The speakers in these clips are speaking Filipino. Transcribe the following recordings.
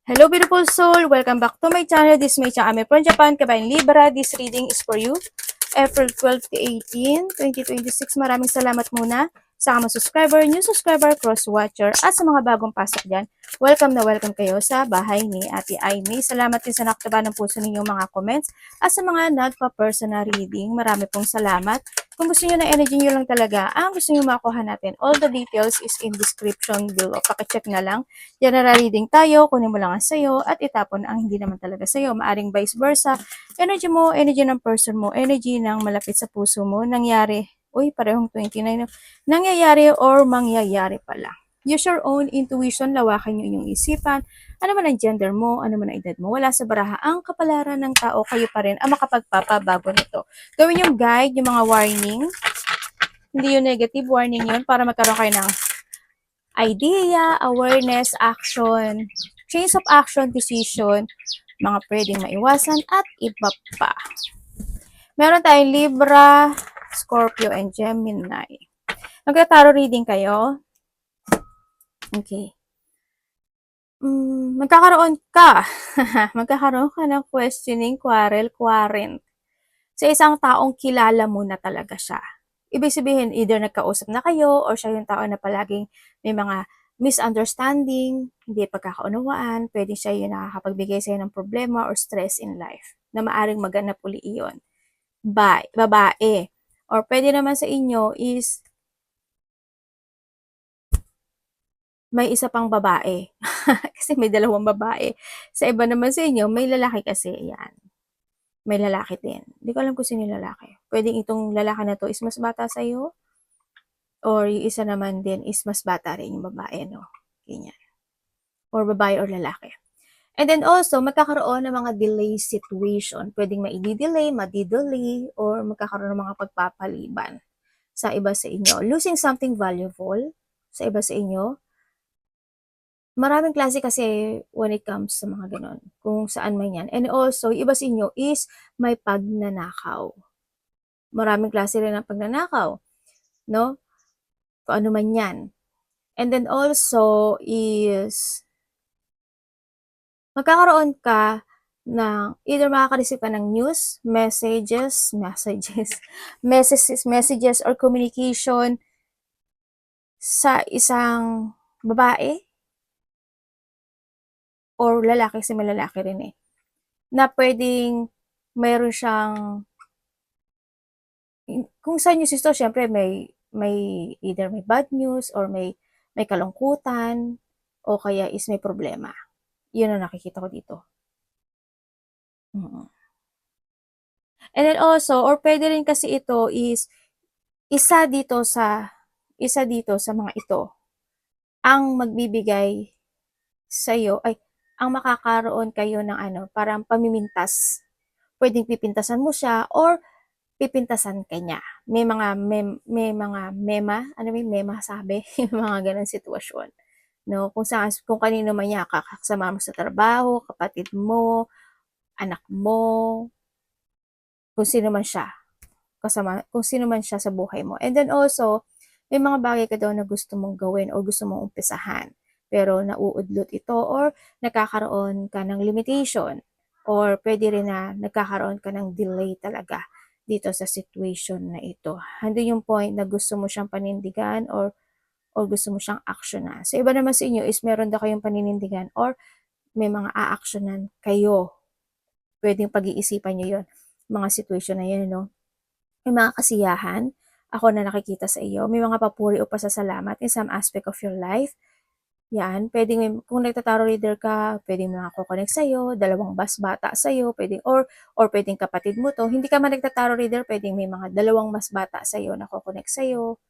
Hello beautiful soul! Welcome back to my channel. This is my channel from Japan, Kabayan Libra. This reading is for you. April 12 to 18, 2026. Maraming salamat muna sa mga subscriber, new subscriber, cross-watcher, at sa mga bagong pasok dyan. Welcome na welcome kayo sa bahay ni Ate Aimee. Salamat din sa nakataba ng puso ninyong mga comments at sa mga nagpa-personal reading. Marami pong salamat. Kung gusto niyo na energy niyo lang talaga, ang gusto niyo makuha natin, all the details is in description below. Pakicheck na lang. General reading tayo, kunin mo lang ang sayo at itapon ang hindi naman talaga sayo. Maaring vice versa. Energy mo, energy ng person mo, energy ng malapit sa puso mo, nangyari. Uy, parehong 29. Nangyayari or mangyayari pala. Use your own intuition, lawakan nyo inyong isipan. Ano man ang gender mo, ano man ang edad mo, wala sa baraha ang kapalaran ng tao, kayo pa rin ang makapagpapabago nito. Gawin yung guide, yung mga warning. Hindi yung negative warning yun para magkaroon kayo ng idea, awareness, action, change of action, decision, mga pwedeng maiwasan at iba pa. Meron tayong Libra, Scorpio, and Gemini. Magka-tarot reading kayo? Okay. Magkakaroon ka. Magkakaroon ka ng questioning, quarrel, quarrent. Sa isang taong kilala mo na talaga siya. Ibig sabihin, either nagkausap na kayo or siya yung tao na palaging may mga misunderstanding, hindi pagkakaunawaan, pwedeng siya yung nakakapagbigay sa'yo ng problema or stress in life na maaring maganap uli iyon. Babae. Or pwede naman sa inyo is may isa pang babae. Kasi may dalawang babae. Sa iba naman sa inyo, may lalaki kasi. Yan. May lalaki din. Hindi ko alam kung sino yung lalaki. Pwedeng itong lalaki na to is mas bata sa'yo. Or yung isa naman din is mas bata rin yung babae, no? Ganyan. Or babae or lalaki. And then also, magkakaroon ng mga delay situation. Pwedeng madi-delay, or magkakaroon ng mga pagpapaliban sa iba sa inyo. Losing something valuable sa iba sa inyo. Maraming klase kasi when it comes sa mga ganon. Kung saan man yan. And also, iba sa inyo is may pagnanakaw. Maraming klase rin ng pagnanakaw. No? Kung ano man yan. And then also is magkakaroon ka ng either makaka-receive ka ng news, messages or communication sa isang babae or lalaki, kasi may lalaki rin eh, na pwedeng mayroon siyang, kung sa news ito, syempre may either may bad news or may kalungkutan o kaya is may problema. Yun ang nakikita ko dito. And then also, or pwede rin kasi ito is isa dito sa mga ito ang magbibigay sa iyo, ay ang makakaroon kayo ng parang pamimintas. Pwedeng pipintasan mo siya or pipintasan ka niya. May mga mema sabi, yung mga ganang sitwasyon. No, kung kanino man niya, kakasama mo sa trabaho, kapatid mo, anak mo, kung sino man siya sa buhay mo. And then also, may mga bagay ka daw na gusto mong gawin or gusto mong umpisahan, pero nauudlot ito or nagkakaroon ka ng limitation or pwede rin na nagkakaroon ka ng delay talaga dito sa situation na ito. Andun yung point na gusto mo siyang panindigan or gusto mo siyang actionan. Sa iba naman sa inyo is meron daw kayong paninindigan or may mga a-actionan kayo. Pwedeng pag-iisipan nyo yun. Mga situation na yun, no? May mga kasiyahan ako na nakikita sa iyo. May mga papuri o pasasalamat in some aspect of your life. Yan, pwedeng kung nagtataro reader ka, pwedeng makakokonek sa iyo, dalawang mas bata sa iyo, pwedeng or pwedeng kapatid mo to. Hindi ka man nagtataro reader, pwedeng may mga dalawang mas bata sa iyo na kokonek sa iyo.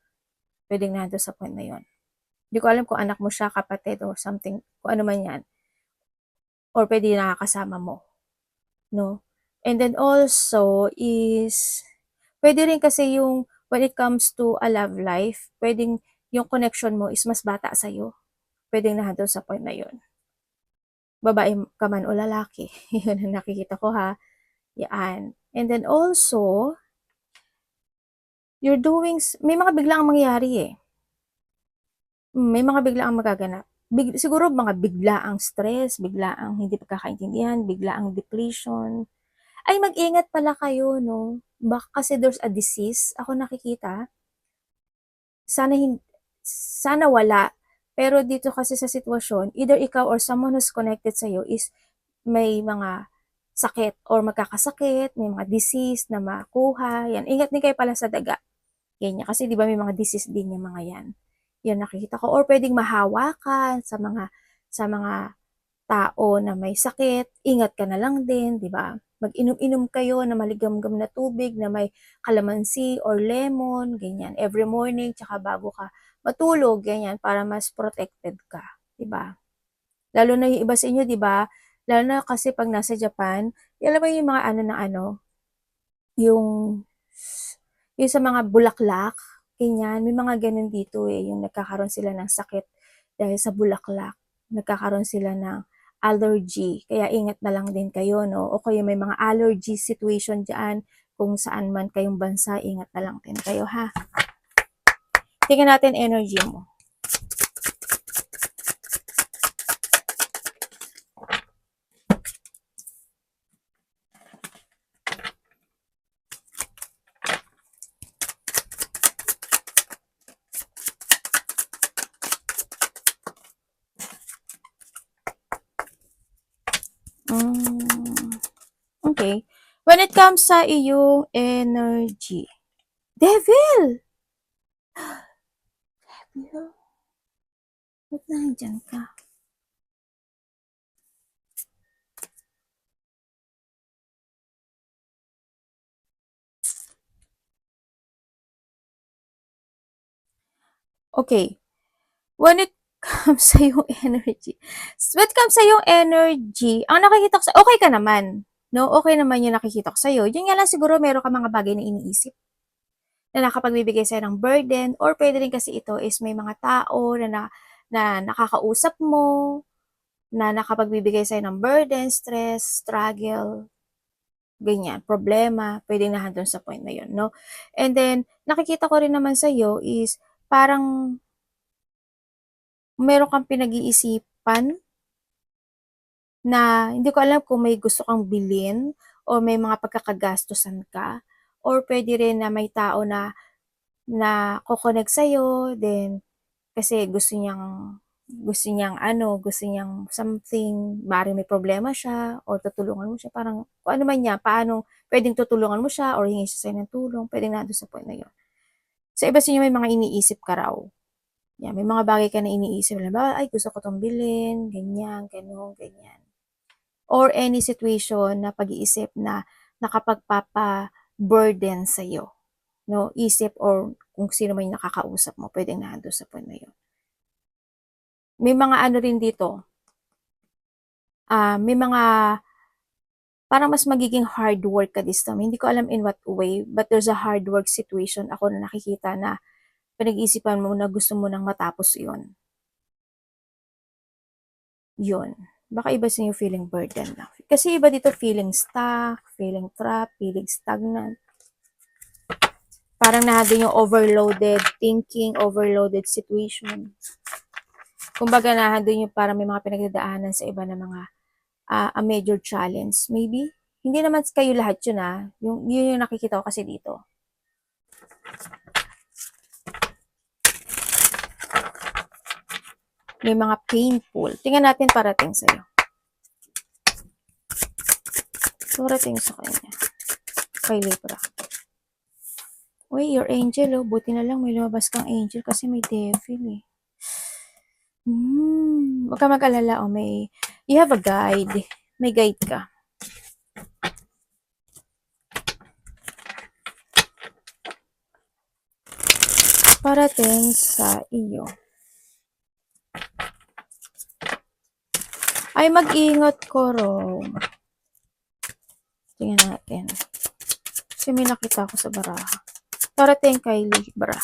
Pwedeng nandoon sa point na 'yon. Hindi ko alam kung anak mo siya, kapatid or something, kung ano man 'yan. Or pwede nakakasama mo, no? And then also is pwede rin kasi yung when it comes to a love life, pwedeng yung connection mo is mas bata sa'yo. Pwedeng nandun sa point na yun. Babae ka man o lalaki. Yun ang nakikita ko ha. Yan. And then also, may mga biglaang mangyayari eh. May mga biglaang magaganap. siguro mga biglaang stress, biglaang hindi pagkakaintindihan, biglaang depletion. Ay, mag-ingat pala kayo, no? Baka kasi there's a disease, ako nakikita. Sana sana wala. Pero dito kasi sa sitwasyon, either ikaw or someone who's connected sa'yo is may mga sakit or magkakasakit, may mga disease na makuha, yan. Ingat din kayo pala sa daga. Ganyan. Kasi di ba may mga disease din yung mga yan. Yan nakikita ko. Or pwedeng mahawakan sa mga tao na may sakit, ingat ka na lang din, di ba? Mag-inom-inom kayo na maligamgam na tubig na may kalamansi or lemon, ganyan, every morning, tsaka bago ka matulog, ganyan, para mas protected ka, di ba? Lalo na yung iba sa inyo, di ba? Lalo na kasi pag nasa Japan, alam mo yung mga ano na ano, yung, yung sa mga bulaklak, ganyan, may mga ganun dito eh, yung nagkakaroon sila ng sakit dahil sa bulaklak, nagkakaroon sila ng allergy, kaya ingat na lang din kayo, no? O kaya may mga allergy situation dyan, kung saan man kayong bansa, ingat na lang din kayo, ha? Tingnan natin energy mo. Okay. When it comes sa iyong energy, Devil! Devil? Ba't nandyan ka? Okay. When it comes sa iyong energy, ang nakikita ko sa, okay ka naman. No, okay naman yung nakikita ko sa'yo. Yun nga lang siguro meron ka mga bagay na iniisip na nakapagbibigay sa'yo ng burden, or pwede rin kasi ito is may mga tao na nakakausap mo, na nakapagbibigay sa'yo ng burden, stress, struggle, ganyan, problema, pwedeng nandun sa point na yun, no? And then, nakikita ko rin naman sa'yo is parang meron kang pinag-iisipan na hindi ko alam kung may gusto kang bilhin o may mga pagkakagastusan ka, or pwede rin na may tao na ko-connect sa'yo, then kasi gusto niyang something, maaaring may problema siya or tutulungan mo siya, parang kung ano man niya, paano pwedeng tutulungan mo siya or hingi siya sa'yo ng tulong, pwedeng nandun sa point na yun. Sa iba sa inyo may mga iniisip ka raw. Yan, may mga bagay ka na iniisip, halimbawa, ay gusto ko tong bilhin, ganyan, ganon, ganyan. Or any situation na pag-iisip na nakapagpapa-burden sa'yo, no? Isip or kung sino man yung nakakausap mo, pwedeng nandun sa point na yun. May mga ano rin dito, may mga parang mas magiging hard work ka this time. Hindi ko alam in what way, but there's a hard work situation ako na nakikita na pinag-isipan mo na gusto mo nang matapos yun. Yun. Baka iba sa yung feeling burden lang. Kasi iba dito feeling stuck, feeling trapped, feeling stagnant. Parang nandun yung overloaded thinking, overloaded situation. Kumbaga nandun yung parang may mga pinagdadaanan sa iba na mga a major challenge. Maybe? Hindi naman kayo lahat yun yun yung nakikita ko kasi dito. May mga painful. Tingnan natin parating sa'yo. Parating sa kanya. Kay Libra. Uy, your angel, oh. Buti na lang may lumabas kang angel kasi may devil, eh. Huwag ka mag-alala, oh. You have a guide. May guide ka. Parating sa iyo. Ay, mag-ingat ko, Rom. Tingnan natin. Kasi may nakita ko sa baraha. Parating kay Libra.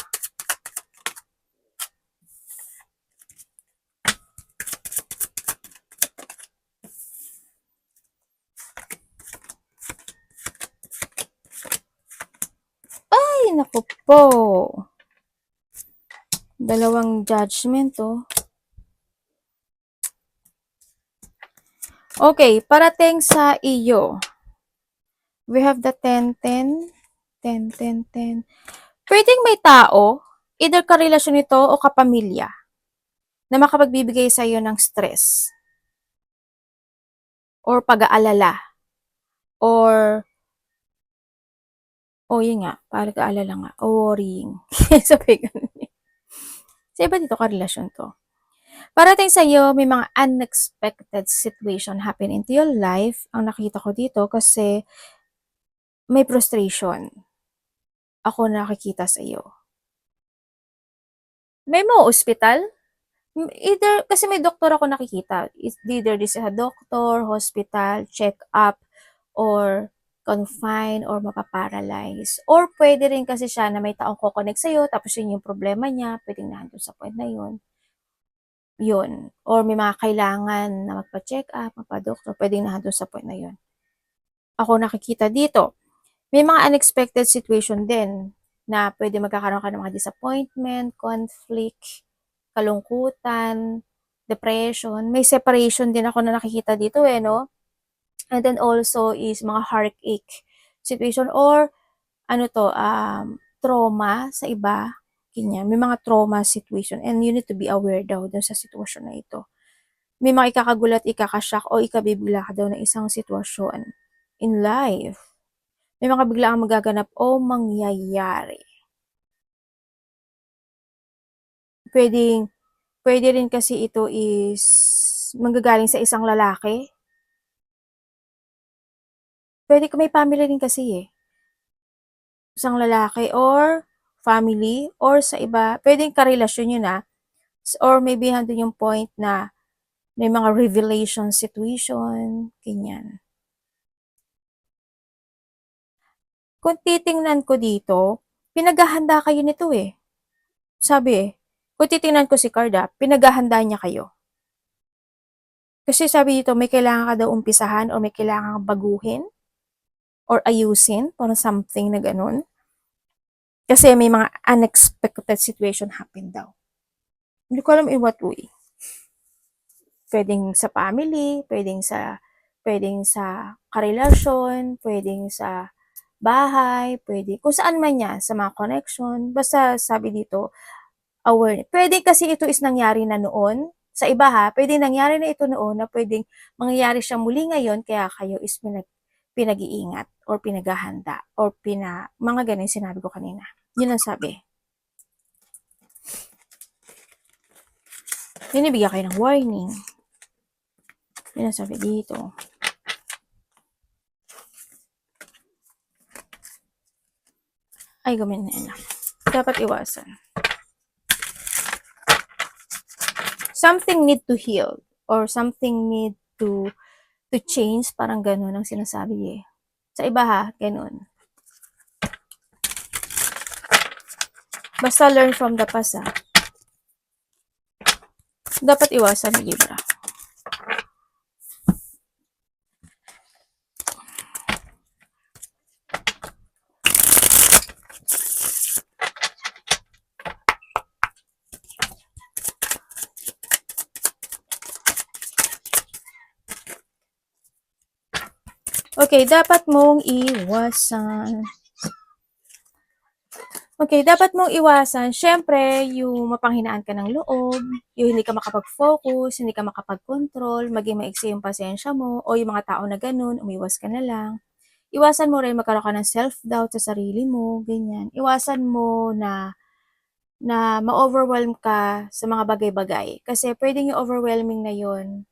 Ay, naku po. Dalawang judgment, oh. Okay, parating sa iyo. We have the 10-10. 10-10-10. Pwedeng may tao, either karelasyon nito o kapamilya, na makapagbibigay sa iyo ng stress or pag-aalala or yun nga, pag-aalala nga, o worrying. Sabi ganun. Sa iba dito karelasyon to. Parating sa iyo, may mga unexpected situation happen into your life. Ang nakita ko dito kasi may frustration. Ako nakikita sa iyo. May mo ospital? Either, kasi may doktor ako nakikita. Either this is a doctor, hospital, check-up, or confine, or mapaparalyze. Or pwede rin kasi siya na may taong kukonect sa'yo, tapos yun yung problema niya, pwedeng nandun sa point na yun. Yun. Or may mga kailangan na magpa-check up, magpa-doktor, pwedeng nandun sa point na yun. Ako nakikita dito. May mga unexpected situation din na pwede magkakaroon ka ng mga disappointment, conflict, kalungkutan, depression. May separation din ako na nakikita dito no? And then also is mga heartache situation or trauma sa iba. Ganyan. May mga trauma situation and you need to be aware daw dun sa sitwasyon na ito. May mga ikakagulat, ikakashock o ikabibigla ka daw ng isang sitwasyon in life. May mga biglaang magaganap o mangyayari. Pwede rin kasi ito is manggagaling sa isang lalaki. Pwede ko may family rin kasi isang lalaki or family or sa iba, pwedeng karelasyon yun or maybe handun yung point na may mga revelation situation, ganyan. Kung titingnan ko dito, pinaghahanda kayo nito Sabi kung titingnan ko si Carda, pinaghahanda niya kayo. Kasi sabi dito, may kailangan ka daw umpisahan o may kailangan baguhin or ayusin, parang something na ganun. Kasi may mga unexpected situation happen daw. Hindi ko alam in what way. Pwedeng sa family, pwedeng sa karelasyon, pwedeng sa bahay, pwede kung saan man yan, sa mga connection. Basta sabi dito, aware. Pwede kasi ito is nangyari na noon. Sa iba pwede nangyari na ito noon na pwedeng mangyayari siya muli ngayon kaya kayo is pinag-iingat or pinaghahanda or mga ganun sinabi ko kanina. Yun ang sabi. Binibigyan kayo ng warning. Yun ang sabi dito. Ay, gumin na. Dapat iwasan. Something need to heal or something need to change, parang ganun ang sinasabi Sa iba ganun. Basta learn from the past Dapat iwasan ni Libra. Okay, dapat mong iwasan. Okay, dapat mong iwasan, syempre, yung mapanghinaan ka ng loob, yung hindi ka makapag-focus, hindi ka makapag-control, maging maiksi yung pasensya mo, o yung mga tao na ganun, umiwas ka na lang. Iwasan mo rin magkaroon ka ng self-doubt sa sarili mo, ganyan. Iwasan mo na ma-overwhelm ka sa mga bagay-bagay. Kasi pwedeng yung overwhelming na yun,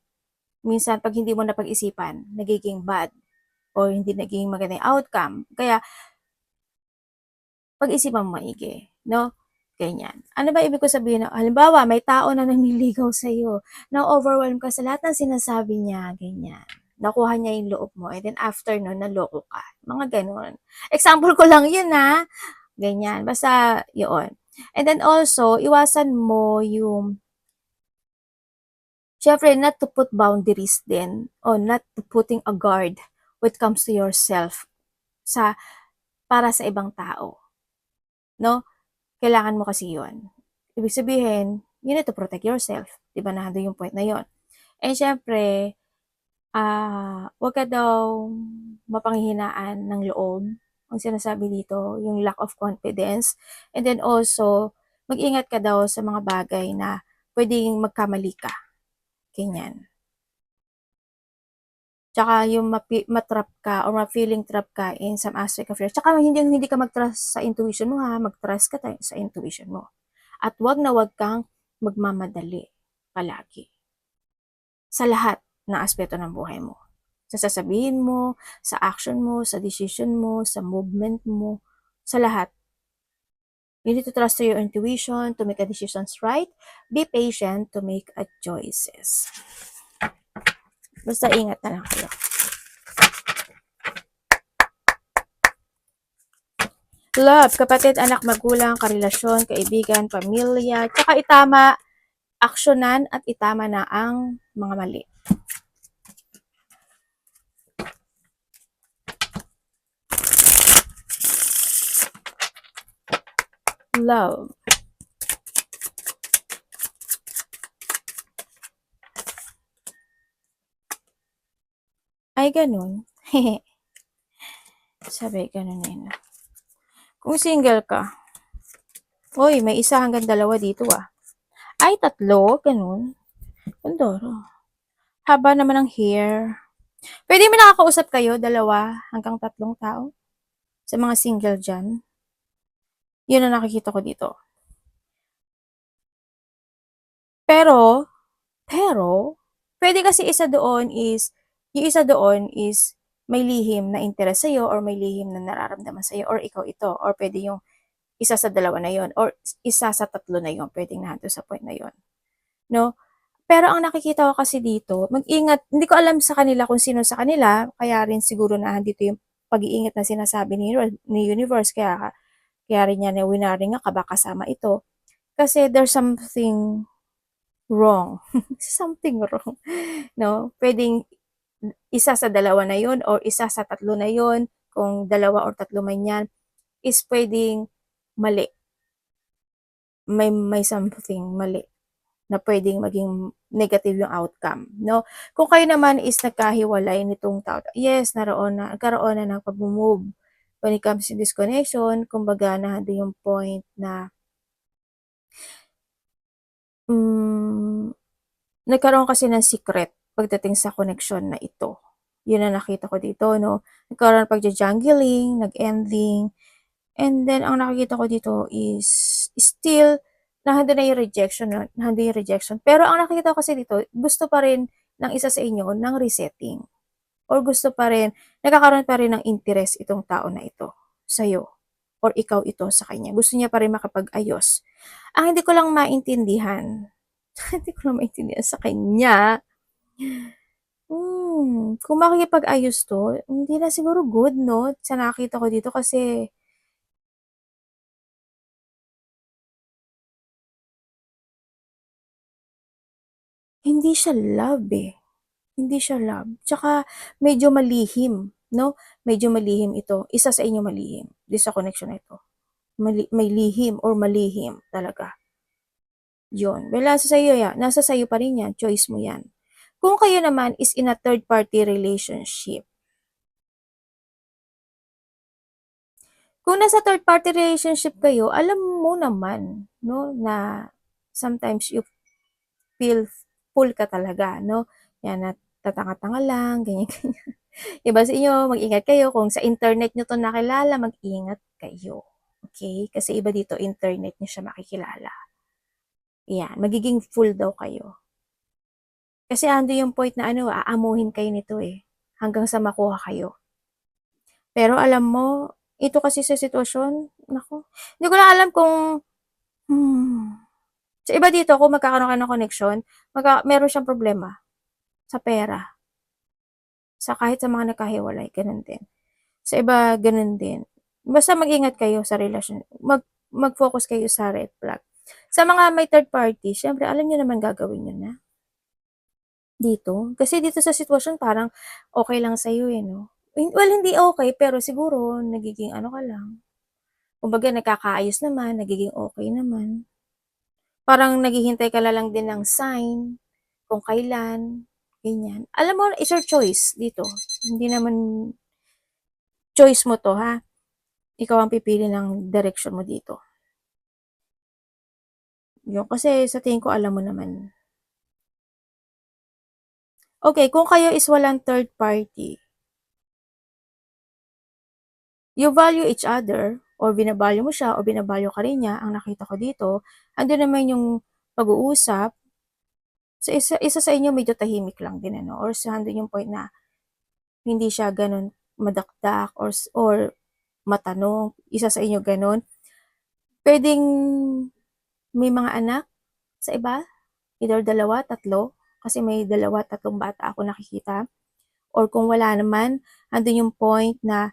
minsan pag hindi mo napag-isipan, nagiging bad or hindi naging magandang outcome. Kaya, pag-isipan mo maigi, no? Ganyan. Ano ba ibig ko sabihin? Halimbawa, may tao na nanliligaw sa'yo, na-overwhelm ka sa lahat ng sinasabi niya, ganyan. Nakuha niya yung loob mo, and then after nun, naloko ka. Mga ganun. Example ko lang yun ganyan. Basta, yun. And then also, iwasan mo yung, syempre, not to put boundaries din, or not to putting a guard when it comes to yourself para sa ibang tao. No? Kailangan mo kasi yun. Ibig sabihin, you need to protect yourself. Diba, nandun yung point na yun. And syempre, Wag ka daw mapanghihinaan ng loob. Ang sinasabi dito, yung lack of confidence. And then also, mag-ingat ka daw sa mga bagay na pwedeng magkamali ka. Ganyan. Tsaka yung matrap ka or ma-feeling trap ka in some aspect of your. Tsaka hindi ka mag-trust sa intuition mo ha. Mag-trust ka sa intuition mo. At wag na wag kang magmamadali palagi. Sa lahat ng aspeto ng buhay mo. Sa sasabihin mo, sa action mo, sa decision mo, sa movement mo, sa lahat. You need to trust to your intuition to make a decisions right. Be patient to make a choices. Basta ingat na lang kayo. Love, kapatid, anak, magulang, karelasyon, kaibigan, pamilya, tsaka itama, aksyonan at itama na ang mga mali. Love. Ay, ganun. Sabi, ganun na yun. Kung single ka, uy, may isa hanggang dalawa dito ah. Ay, tatlo, ganun. Pandoro. Haba naman ng hair. Pwede mo nakakausap kayo, dalawa hanggang tatlong tao? Sa mga single dyan. Yun ang nakikita ko dito. Pero, pwede kasi yung isa doon is may lihim na interes sa'yo or may lihim na nararamdaman sa'yo or ikaw ito or pwede yung isa sa dalawa na yon or isa sa tatlo na yon pwedeng nandun sa point na yon. No? Pero ang nakikita ko kasi dito, mag-ingat, hindi ko alam sa kanila kung sino sa kanila, kaya rin siguro na dito yung pag-iingat na sinasabi ni Universe, kaya rin niya na winaring nga baka kasama ito. Kasi there's something wrong. Something wrong. No? Pwedeng isa sa dalawa na yon or isa sa tatlo na yon, kung dalawa or tatlo man yan, is pwedeng mali. May something mali na pwedeng maging negative yung outcome, no? Kung kayo naman is nagkahiwalay nitong tao, yes, nagkaroon na ng pag-move. When it comes to disconnection, kumbaga nandun yung point na nagkaroon kasi ng secret pagdating sa connection na ito. Yun ang nakita ko dito, no? Nagkaroon pagja-jungling, nag-ending, and then ang nakikita ko dito is still nandun na yung rejection, no? Nandun yung rejection. Pero ang nakikita ko kasi dito, gusto pa rin ng isa sa inyo ng resetting. Or gusto pa rin, nagkakaroon pa rin ng interest itong tao na ito sa'yo. Or ikaw ito sa kanya. Gusto niya pa rin makapag-ayos. Ang hindi ko lang maintindihan, hindi ko lang maintindihan sa kanya, kung makikipag-ayos to, hindi na siguro good, no? Sa nakita ko dito kasi, hindi siya love eh. Hindi siya love. Tsaka, medyo malihim, no? Medyo malihim ito. Isa sa inyo malihim. Di sa connection na ito. May lihim or malihim talaga. Yun. Well, nasa sa'yo yan. Nasa sa'yo pa rin yan. Choice mo yan. Kung kayo naman is in a third-party relationship, kung nasa third-party relationship kayo, alam mo naman, no, na sometimes you feel full ka talaga, no? Yan, na tatanga-tanga lang, ganyan-ganyan. Iba sa inyo, mag-ingat kayo. Kung sa internet nyo to nakilala, mag-ingat kayo. Okay? Kasi iba dito, internet nyo siya makikilala. Yan, magiging full daw kayo. Kasi ando yung point na aamuhin kayo nito eh. Hanggang sa makuha kayo. Pero alam mo, ito kasi sa sitwasyon, nako, hindi ko lang alam kung, sa iba dito, kung magkakaroon ka ng connection, meron siyang problema sa pera. Sa kahit sa mga nagkahiwalay, ganun din. Sa iba, ganun din. Basta mag-ingat kayo sa relasyon. Mag-focus kayo sa red flag. Sa mga may third party, syempre, alam nyo naman gagawin nyo na. Dito. Kasi dito sa sitwasyon, parang okay lang sa'yo eh, no? Well, hindi okay, pero siguro, nagiging ano ka lang. Kumbaga, nagkakaayos naman, nagiging okay naman. Parang naghihintay ka lang din ng sign, kung kailan. Ganyan. Alam mo, it's your choice dito. Hindi naman choice mo to, ha? Ikaw ang pipili ng direction mo dito. Yun, kasi sa tingin ko alam mo naman. Okay, kung kayo is walang third party, you value each other, or binavalue mo siya, o binavalue ka rin niya, ang nakita ko dito, andun naman yung pag-uusap, so isa sa inyo medyo tahimik lang din, ano, or sa andun yung point na hindi siya ganun madakdak or matanong, isa sa inyo ganun. Pwedeng may mga anak sa iba, either dalawa, tatlo, kasi may dalawa, tatlong bata ako nakikita. Or kung wala naman, andun yung point na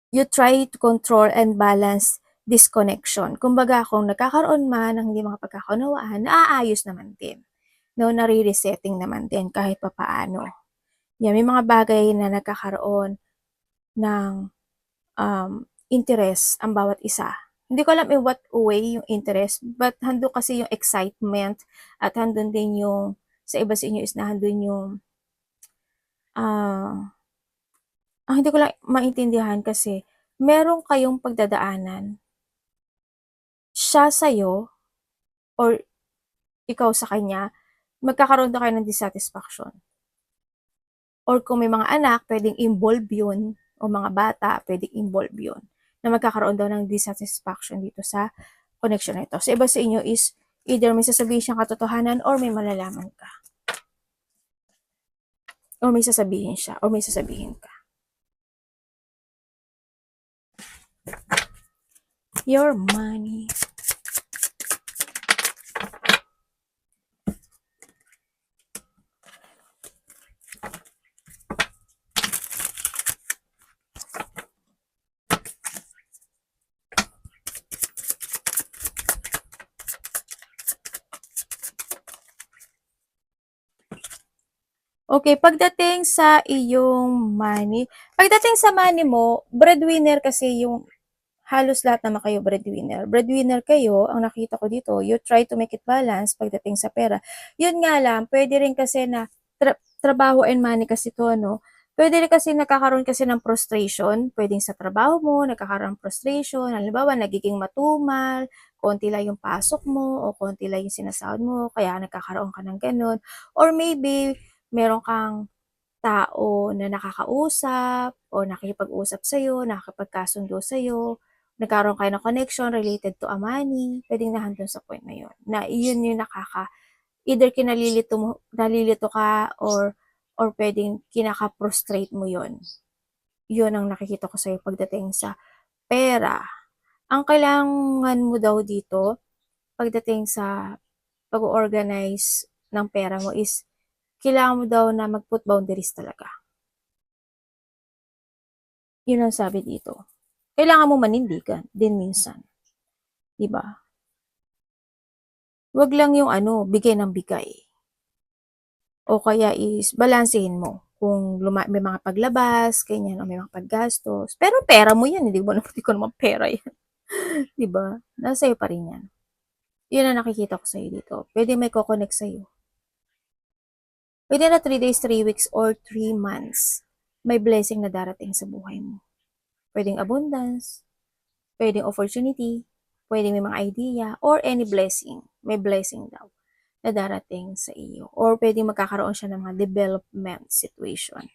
you try to control and balance this connection. Kumbaga, kung nagkakaroon man ng hindi makapagkakaunawaan, naaayos naman din. No, nare-resetting naman din kahit papaano. Yan, may mga bagay na nagkakaroon ng interest ang bawat isa. Hindi ko alam in what way yung interest, but handun kasi yung excitement at handun din yung, sa iba sa inyo is na handun yung, hindi ko lang maintindihan kasi meron kayong pagdadaanan, siya sa'yo or ikaw sa kanya, magkakaroon daw kayo ng dissatisfaction. Or kung may mga anak, pwedeng involve yun, o mga bata, pwedeng involve yun, na magkakaroon daw ng dissatisfaction dito sa connection na ito. Sa iba sa inyo is, either may sasabihin siyang katotohanan or may malalaman ka. Or may sasabihin siya, or may sasabihin ka. Your money. Okay, pagdating sa iyong money, pagdating sa money mo, breadwinner kasi yung halos lahat naman kayo breadwinner. Breadwinner kayo, ang nakita ko dito, you try to make it balance pagdating sa pera. Yun nga lang, pwede rin kasi na trabaho and money kasi to, no? Pwede rin kasi nakakaroon kasi ng frustration, pwedeng sa trabaho mo, nagkakaroon ng frustration, halimbawa, nagiging matumal, konti lang yung pasok mo, o konti lang yung sinasahod mo, kaya nagkakaroon ka ng ganun. Or maybe, meron kang tao na nakakausap o nakikipag-usap sa'yo, nakakapagkasundo sa'yo, nagkaroon kayo ng connection related to a money, pwedeng nandun sa point na yun. Na yun yung either nalilito ka or pwedeng kinaka-prostrate mo yun. Yun ang nakikita ko sa'yo pagdating sa pera. Ang kailangan mo daw dito, pagdating sa pag-organize ng pera mo is, kailangan mo daw na mag-put boundaries talaga. Yun ang sabi dito. Kailangan mo manindigan din minsan. Diba? Wag lang yung bigay ng bigay. O kaya is balansehin mo. Kung may mga paglabas, ganyan, o may mga paggastos. Pero pera mo yan, hindi ko naman pera yan. Diba? Nasa iyo pa rin yan. Yun ang nakikita ko sa'yo dito. Pwede may kukonect sa'yo. Pwede na 3 days, 3 weeks, or 3 months. May blessing na darating sa buhay mo. Pwedeng abundance, pwedeng opportunity, pwedeng may mga idea, or any blessing. May blessing daw na darating sa iyo. Or pwedeng magkakaroon siya ng mga development situation.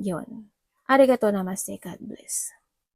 Yun. Arigato namaste. God bless.